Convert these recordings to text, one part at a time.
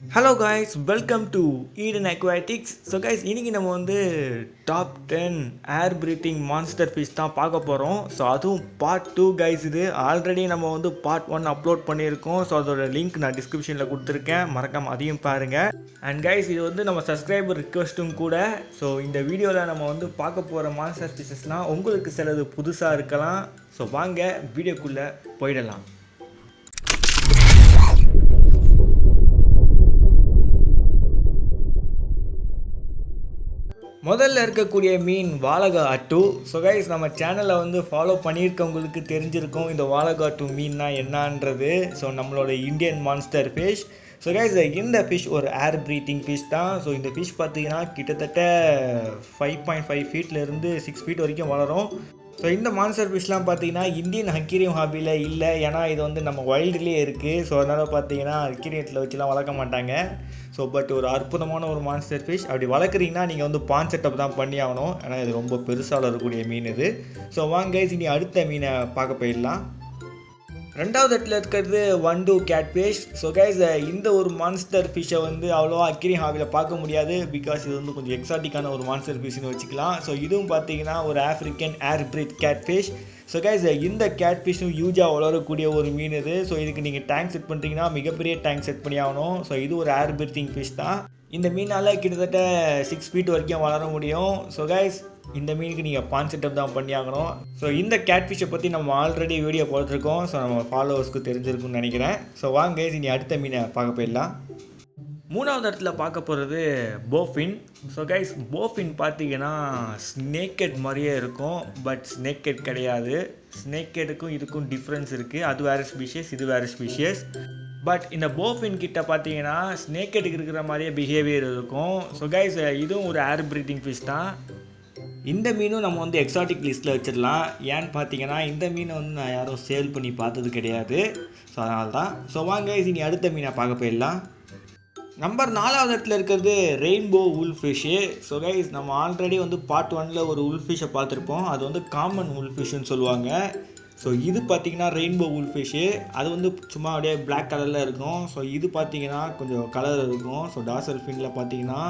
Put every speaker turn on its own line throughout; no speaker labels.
Hello guys, welcome to Eden aquatics. So guys, இன்றைக்கி நம்ம வந்து டாப் 10 ஏர் பிரீத்திங் மான்ஸ்டர் ஃபிஷ் தான் பார்க்க போகிறோம். ஸோ அதுவும் பார்ட் 2 கைஸ். இது ஆல்ரெடி நம்ம வந்து பார்ட் 1 அப்லோட் பண்ணியிருக்கோம். ஸோ அதோட லிங்க் நான் டிஸ்கிரிப்ஷனில் கொடுத்துருக்கேன், மறக்காம அதையும் பாருங்கள். அண்ட் கைஸ், இது வந்து நம்ம சப்ஸ்கிரைபர் ரிக்வெஸ்ட்டும் கூட. ஸோ இந்த வீடியோவில் நம்ம வந்து பார்க்க போகிற மான்ஸ்டர் ஃபிஷஸ்லாம் உங்களுக்கு சிலது புதுசாக இருக்கலாம். ஸோ வாங்க வீடியோக்குள்ளே போயிடலாம். முதல்ல இருக்கக்கூடிய மீன் வாலகாட்டு. ஸோ கைஸ், நம்ம சேனலை வந்து ஃபாலோ பண்ணியிருக்கவங்களுக்கு தெரிஞ்சிருக்கும் இந்த வாலகாட்டு மீன்னா என்னன்றது. ஸோ நம்மளோட Indian monster fish. So guys, இந்த ஃபிஷ் ஒரு ஏர் ப்ரீத்திங் ஃபிஷ் தான். ஸோ இந்த ஃபிஷ் பார்த்தீங்கன்னா கிட்டத்தட்ட 5.5 ஃபீட்லேருந்து 6 ஃபீட் வரைக்கும் வளரும். ஸோ இந்த மான்ஸ்டர் ஃபிஷ்லாம் பார்த்தீங்கன்னா இந்தியன் அக்வேரியம் ஹாபியில் இல்லை, ஏன்னா இது வந்து நம்ம வைல்டுலேயே இருக்குது. ஸோ அதனால் பார்த்தீங்கன்னா அக்வேரியத்தில் வச்சுலாம் வளர்க்க மாட்டாங்க. ஸோ பட் ஒரு அற்புதமான ஒரு மான்ஸ்டர் ஃபிஷ். அப்படி வளர்க்குறீங்கன்னா நீங்கள் வந்து பாண்ட் செட்டப் தான் பண்ணி ஆகணும், ஏன்னா இது ரொம்ப பெருசாக வளரக்கூடிய மீன் இது. ஸோ வாங்க கைஸ், இனி அடுத்த மீனை பார்க்க போயிடலாம். ரெண்டாவது இடத்துல இருக்கிறது வண்டு கேட்ஃபிஷ். ஸோ கைஸ், இந்த ஒரு மான்ஸ்டர் ஃபிஷ்ஷை வந்து அவ்வளோவா அக்வேரியம் ஹாபியில் பார்க்க முடியாது, பிகாஸ் இது வந்து கொஞ்சம் எக்ஸாட்டிக்கான ஒரு மான்ஸ்டர் ஃபிஷ்னு வச்சுக்கலாம். ஸோ இதுவும் பார்த்தீங்கன்னா ஒரு ஆஃப்ரிக்கன் ஏர் பிரீத் கேட்ஃபிஷ். ஸோ கைஸ், இந்த கேட்ஃபிஷ்ஷும் யூஜாக வளரக்கூடிய ஒரு மீன் இது. ஸோ இதுக்கு நீங்கள் டேங்க் செட் பண்ணுறீங்கன்னா மிகப்பெரிய டேங்க் செட் பண்ணி ஆகணும். ஸோ இது ஒரு ஏர் பிரீத்திங் ஃபிஷ் தான். இந்த மீனால் கிட்டத்தட்ட 6 ஃபீட் வரைக்கும் வளர முடியும். ஸோ கைஸ், இந்த மீனுக்கு நீங்கள் பாண்ட் செட்டப் தான் பண்ணி ஆகணும். ஸோ இந்த கேட்ஃபிஷை பற்றி நம்ம ஆல்ரெடி வீடியோ போட்டிருக்கோம். ஸோ நம்ம ஃபாலோவர்ஸ்க்கு தெரிஞ்சிருக்குன்னு நினைக்கிறேன். ஸோ வாங்க கைஸ், இனி அடுத்த மீனை பார்க்க போயிடலாம். மூணாவது இடத்துல பார்க்க போகிறது போஃபின். ஸோ கைஸ், போஃபின் பார்த்தீங்கன்னா ஸ்னேக்கெட் மாதிரியே இருக்கும், பட் ஸ்னேக்கெட் கிடையாது. ஸ்னேக்கெட்டுக்கும் இதுக்கும் டிஃப்ரென்ஸ் இருக்குது. அது வேறு ஸ்பீஷியஸ், இது வேறு ஸ்பீஷியஸ். பட் இந்த போஃபின் கிட்ட பார்த்தீங்கன்னா ஸ்னேக்கெட்டுக்கு இருக்கிற மாதிரியே பிஹேவியர் இருக்கும். ஸோ கைஸ், இதுவும் ஒரு ஏர் பிரீத்திங் ஃபிஷ் தான். இந்த மீனும் நம்ம வந்து எக்ஸாட்டிக் லிஸ்ட்டில் வச்சிடலாம். ஏன்னு பார்த்தீங்கன்னா இந்த மீனை வந்து நான் யாரும் சேல் பண்ணி பார்த்தது கிடையாது. ஸோ அதனால தான். ஸோ வாங்க இனி அடுத்த மீனை பார்க்க போயிடலாம். நம்பர் 4வது இடத்துல இருக்கிறது ரெயின்போ உல்ஃபிஷ்ஷு. ஸோ கைஸ், நம்ம ஆல்ரெடி வந்து பார்ட் 1ல் ஒரு உல்ஃபிஷ்ஷை பார்த்துருப்போம். அது வந்து காமன் உல்ஃபிஷ்ஷுன்னு சொல்லுவாங்க. ஸோ இது பார்த்தீங்கன்னா ரெயின்போ உல்ஃபிஷ்ஷு. அது வந்து சும்மா அப்படியே பிளாக் கலரில் இருக்கும். ஸோ இது பார்த்தீங்கன்னா கொஞ்சம் கலர் இருக்கும். ஸோ டார்சல் ஃபின்னில் பார்த்தீங்கன்னா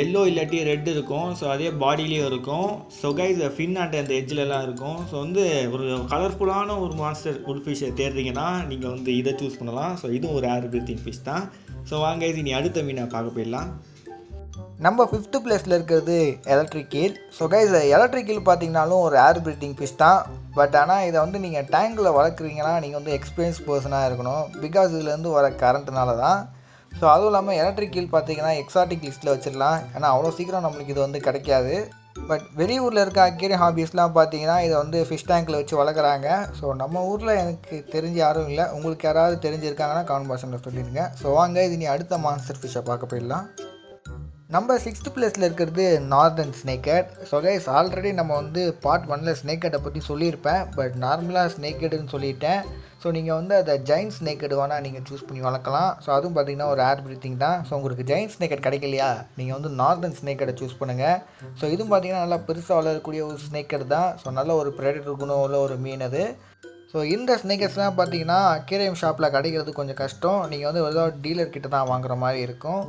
எல்லோ இல்லாட்டி ரெட் இருக்கும். ஸோ அதே பாடியிலேயும் இருக்கும். ஸோ கைஸ், ஃபின் அண்ட் அந்த எட்ஜிலலாம் இருக்கும். ஸோ வந்து ஒரு கலர்ஃபுல்லான ஒரு மான்ஸ்டர் உல்ஃபிஷ்ஷை தேடுறீங்கன்னா நீங்கள் வந்து இதை சூஸ் பண்ணலாம். ஸோ இதுவும் ஒரு ஏர் பிரீத்திங் ஃபிஷ் தான். ஸோ வாங்க இனி அடுத்த மீனை பார்க்க போயிடலாம்.
நம்ம 5th பிளேஸில் இருக்கிறது electric eel. So guys, electric eel பார்த்தீங்கனாலும் ஒரு ஏர் பிரீத்திங் ஃபிஷ் தான். பட் ஆனால் இதை வந்து நீங்கள் டேங்கில் வளர்க்குறீங்கன்னா நீங்கள் வந்து எக்ஸ்பீரியன்ஸ் பர்சனாக இருக்கணும், பிகாஸ் இதுலேருந்து வர கரண்ட்னால தான். ஸோ அதுவும் இல்லாமல் எலக்ட்ரிக் ஈல் பார்த்தீங்கன்னா எக்ஸாட்டிக் லிஸ்ட்டில் வச்சிடலாம், ஏன்னா அவ்வளோ சீக்கிரம் நம்மளுக்கு இது வந்து கிடைக்காது. பட் வெளியூரில் இருக்க அக்வேரியம் ஹாபீஸ்லாம் பார்த்தீங்கன்னா இதை வந்து ஃபிஷ் டேங்கில் வச்சு வளர்க்குறாங்க. ஸோ நம்ம ஊரில் எனக்கு தெரிஞ்ச யாரும் இல்லை. உங்களுக்கு யாராவது தெரிஞ்சிருக்காங்கன்னா கமெண்ட் பாக்ஸில் சொல்லிடுங்க. ஸோ வாங்க இது நீ அடுத்த மான்ஸ்டர் ஃபிஷ்ஷை பார்க்க போயிடலாம். நம்பர் 6th பிளேஸில் இருக்கிறது நார்தன் ஸ்னேக்கெட். ஸோ கைஸ், ஆல்ரெடி நம்ம வந்து பார்ட் 1ல் ஸ்னேக்கெட்டை பற்றி சொல்லியிருப்பேன், பட் நார்மலாக ஸ்னேக்கெட்டுன்னு சொல்லிட்டேன். ஸோ நீங்கள் வந்து அதை ஜெயின்ட் ஸ்னேக்கெட் வேணால் நீங்கள் சூஸ் பண்ணி வளர்க்கலாம். ஸோ அதுவும் பார்த்தீங்கன்னா ஒரு ஏர் பிரீத்திங் தான். ஸோ உங்களுக்கு ஜெயின்ட் ஸ்னேக்கெட் கிடைக்கலையா, நீங்கள் வந்து நார்தன் ஸ்னேக்கெட்டை சூஸ் பண்ணுங்கள். ஸோ இதுவும் பார்த்தீங்கன்னா நல்லா பெருசாக வளரக்கூடிய ஒரு ஸ்னேக்கெட் தான். ஸோ நல்ல ஒரு ப்ரெடேட்டர் குணம் உள்ள ஒரு மீன் அது. ஸோ இந்த ஸ்னேக்கெட்ஸ்லாம் பார்த்தீங்கன்னா அக்வேரியம் ஷாப்பில் கிடைக்கிறது கொஞ்சம் கஷ்டம். நீங்கள் வந்து ஏதாவது டீலர்கிட்ட தான் வாங்குற மாதிரி இருக்கும்.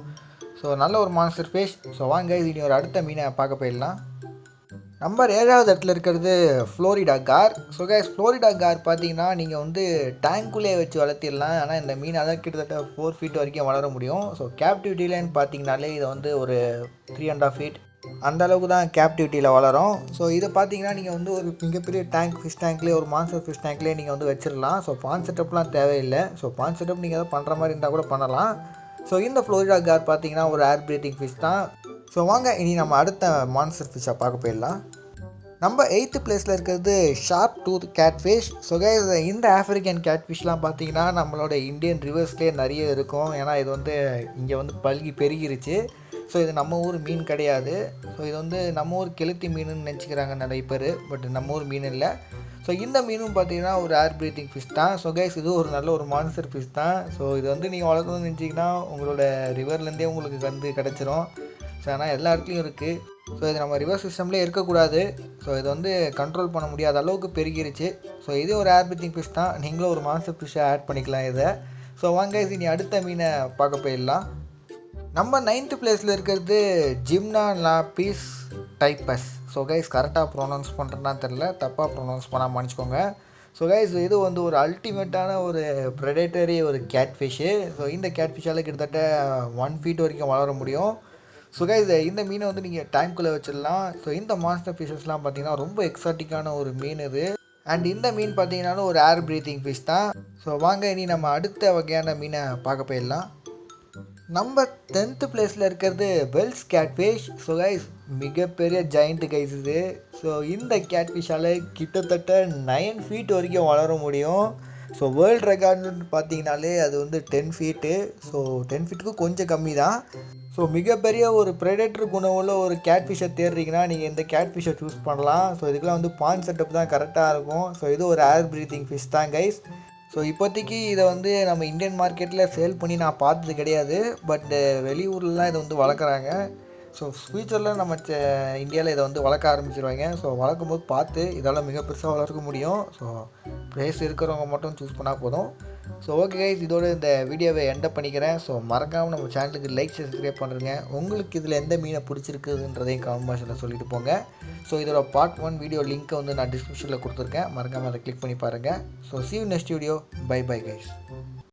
ஸோ நல்ல ஒரு மான்ஸ்டர் ஃபிஷ். ஸோ வாங்க இனி ஒரு அடுத்த மீனை பார்க்க போயிடலாம். நம்பர் 7வது இடத்துல இருக்கிறது Florida car. So guys, Florida car பார்த்தீங்கன்னா நீங்கள் வந்து டேங்க்குள்ளே வச்சு வளர்த்திடலாம். ஆனால் இந்த மீனால் கிட்டத்தட்ட 4 ஃபீட் வரைக்கும் வளர முடியும். ஸோ கேப்டிவிட்டிலன்னு பார்த்தீங்கனாலே இதை வந்து ஒரு 3.5 ஃபீட் அந்த அளவுக்கு தான் கேப்டிவிட்டியில் வளரும். ஸோ இதை பார்த்தீங்கன்னா நீங்கள் வந்து ஒரு மிகப்பெரிய டேங்க், ஃபிஷ் டேங்க்லேயே ஒரு மான்ஸ்டர் ஃபிஷ் டேங்க்லேயே நீங்கள் வந்து வச்சிடலாம். ஸோ பாண்ட் செட்டப்லாம் தேவையில்லை. ஸோ பாண்ட் செட்டப் நீங்கள் எதாவது பண்ணுற மாதிரி இருந்தால் கூட பண்ணலாம். ஸோ இந்த ஃப்ளோரிடா கார் பார்த்தீங்கன்னா ஒரு ஏர் பிரீத்திங் ஃபிஷ் தான். ஸோ வாங்க இனி நம்ம அடுத்த மான்ஸ்டர் ஃபிஷ்ஷை பார்க்க போயிடலாம். நம்ம 8th பிளேஸில் இருக்கிறது sharp tooth catfish. So guys, இந்த ஆஃப்ரிக்கன் கேட்ஃபிஷ்லாம் பார்த்தீங்கன்னா நம்மளோட இந்தியன் ரிவர்ஸ்லேயே நிறைய இருக்கும், ஏன்னா இது வந்து இங்கே வந்து பல்கி பெருகிருச்சு. ஸோ இது நம்ம ஊர் மீன் கிடையாது. ஸோ இது வந்து நம்ம ஊர் கெளுத்தி மீனுன்னு நினச்சிக்கிறாங்க நிறைய பேர், பட் நம்ம ஊர் மீன் இல்லை. ஸோ இந்த மீனும் பார்த்தீங்கன்னா ஒரு ஏர் பிரீத்திங் ஃபிஷ் தான். ஸோ கைஸ், இது ஒரு நல்ல ஒரு மான்ஸ்டர் ஃபிஷ் தான். ஸோ இது வந்து நீங்கள் வளர்க்கணும்னு நினச்சிங்கன்னா உங்களோட ரிவர்லேருந்தே உங்களுக்கு வந்து கிடச்சிரும். ஸோ ஆனால் எல்லா இடத்துலையும் இருக்குது. ஸோ இது நம்ம ரிவர் சிஸ்டம்லேயே இருக்கக்கூடாது. ஸோ இது வந்து கண்ட்ரோல் பண்ண முடியாத அளவுக்கு பெருகிருச்சு. ஸோ இது ஒரு ஏர் பிரீத்திங் ஃபிஷ் தான். நீங்களும் ஒரு மான்ஸ்டர் ஃபிஷ்ஷை ஆட் பண்ணிக்கலாம் இதை. ஸோ வாங்க இனி அடுத்த மீனை பார்க்க போயிடலாம். நம்ம 9th பிளேஸில் இருக்கிறது ஜிம்னா லாபிஸ் டைப்பஸ். ஸோ கைஸ் கரெக்டாக ப்ரொனவுன்ஸ் பண்ணுறேன்னா தெரில, தப்பாக ப்ரொனவுன்ஸ் பண்ணால் மன்னிச்சிக்கோங்க. ஸோ கைஸ் இது வந்து ஒரு அல்டிமேட்டான ஒரு ப்ரெடேட்டரி ஒரு கேட்ஃபிஷ்ஷு. ஸோ இந்த கேட்ஃபிஷ்ஷால் கிட்டத்தட்ட 1 feet வரைக்கும் வளர முடியும். ஸோ கைஸ் இந்த மீனை வந்து நீங்கள் டேங்க்குள்ளே வச்சிடலாம். ஸோ இந்த மாஸ்டர் ஃபிஷஸ்லாம் பார்த்தீங்கன்னா ரொம்ப எக்ஸாட்டிக்கான ஒரு மீன் இது. அண்ட் இந்த மீன் பார்த்தீங்கன்னாலும் ஒரு ஏர் ப்ரீத்திங் ஃபிஷ் தான். ஸோ வாங்க இனி நம்ம அடுத்த வகையான மீனை பார்க்க போயிடலாம். நம்ம 10th பிளேஸில் இருக்கிறது வெல்ஸ் கேட்ஃபிஷ். ஸோ கைஸ் மிகப்பெரிய ஜாயிண்ட் கைஸ் இது. ஸோ இந்த கேட்ஃபிஷ்ஷால் கிட்டத்தட்ட 9 feet வரைக்கும் வளர முடியும். ஸோ வேர்ல்டு ரெக்கார்டுன்னு பார்த்தீங்கனாலே அது வந்து 10 feet. ஸோ 10 feetக்கு கொஞ்சம் கம்மி தான். ஸோ மிகப்பெரிய ஒரு ப்ரெடேட்டர் குணமுள்ள ஒரு கேட்ஃபிஷ்ஷை தேடுறீங்கன்னா நீங்கள் இந்த கேட்ஃபிஷ்ஷை சூஸ் பண்ணலாம். ஸோ இதுக்கெலாம் வந்து பாண்ட் செட்டப் தான் கரெக்டாக இருக்கும். ஸோ இது ஒரு ஏர் ப்ரீத்திங் ஃபிஷ் தான் கைஸ். ஸோ இப்போதைக்கு இதை வந்து நம்ம இந்தியன் மார்க்கெட்டில் சேல் பண்ணி நான் பார்த்தது கிடையாது. பட் வெளியூர்லலாம் இதை வந்து வளர்க்குறாங்க. ஸோ ஃப்யூச்சரில் நம்ம இந்தியாவில் இதை வந்து வளர்க்க ஆரம்பிச்சிருவாங்க. ஸோ வளர்க்கும் போது பார்த்து இதெல்லாம் மிக பெருசாக வளர்க்க முடியும். ஸோ ப்ரைஸ் இருக்கிறவங்க மட்டும் சூஸ் பண்ணால் போதும். ஸோ ஓகே கைஸ், இதோட இந்த வீடியோவை எண்டப் பண்ணிக்கிறேன். ஸோ மறக்காமல் நம்ம சேனலுக்கு லைக் சப்ஸ்கிரைப் பண்ணுறேங்க. உங்களுக்கு இதில் எந்த மீனை பிடிச்சிருக்குன்றதையும் கமெண்ட் பாக்ஸில் சொல்லிட்டு போங்க. ஸோ இதோட பார்ட் 1 வீடியோ லிங்க்கை வந்து நான் டிஸ்கிரிப்ஷனில் கொடுத்துருக்கேன். மறக்காமல் அதை கிளிக் பண்ணி பாருங்கள். So see you next video. Bye bye guys.